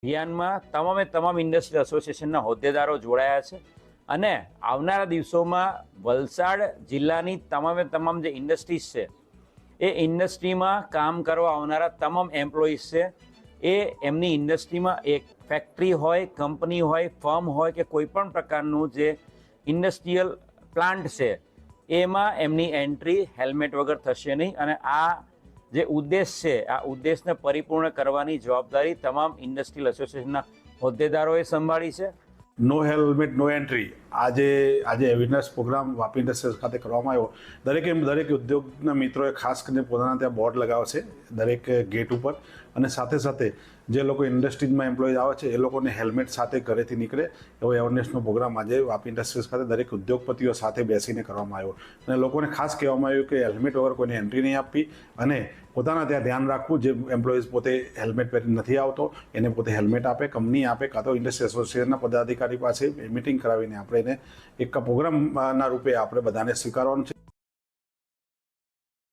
અભિયાનમાં તમામ ઇન્ડસ્ટ્રીયલ એસોસિએશનના હોદ્દેદારો જોડાયા છે અને આવનારા દિવસોમાં વલસાડ જિલ્લાની તમામ જે ઇન્ડસ્ટ્રીઝ છે એ ઇન્ડસ્ટ્રીમાં કામ કરવા આવનારા તમામ એમ્પ્લોઈઝ છે એ એમની ઇન્ડસ્ટ્રીમાં એક ફેક્ટરી હોય, કંપની હોય, ફર્મ હોય કે કોઈ પણ પ્રકારનું જે ઇન્ડસ્ટ્રીયલ પ્લાન્ટ છે એમાં એમની એન્ટ્રી હેલ્મેટ વગર થશે નહીં અને આ જે ઉદ્દેશ છે આ ઉદ્દેશને પરિપૂર્ણ કરવાની જવાબદારી તમામ ઇન્ડસ્ટ્રીયલ એસોસિએશનના હોદ્દેદારોએ સંભાળી છે। નો હેલ્મેટ નો એન્ટ્રી આજે અવેરનેસ પ્રોગ્રામ વાપી ઇન્ડસ્ટ્રીઝ ખાતે કરવામાં આવ્યો। દરેક ઉદ્યોગના મિત્રોએ ખાસ કરીને પોતાના ત્યાં બોર્ડ લગાવશે દરેક ગેટ ઉપર અને સાથે જે લોકો ઇન્ડસ્ટ્રીઝમાં એમ્પ્લોઈઝ આવે છે એ લોકોને હેલ્મેટ સાથે ઘરેથી નીકળે એવો અવેરનેસનો પ્રોગ્રામ આજે વાપી ઇન્ડસ્ટ્રીઝ ખાતે દરેક ઉદ્યોગપતિઓ સાથે બેસીને કરવામાં આવ્યો અને લોકોને ખાસ કહેવામાં આવ્યું કે હેલ્મેટ વગર કોઈને એન્ટ્રી નહીં આપવી અને પોતાના ત્યાં ધ્યાન રાખવું। જે એમ્પ્લોઈઝ પોતે હેલ્મેટ પહેરી નથી આવતો એને પોતે હેલ્મેટ આપે, કંપની આપે, કાં તો ઇન્ડસ્ટ્રી એસોસિએશનના પદાધિકારી પાસે મિટિંગ કરાવીને આપણે એને એક પ્રોગ્રામના રૂપે આપણે બધાને સ્વીકારવાનું છે।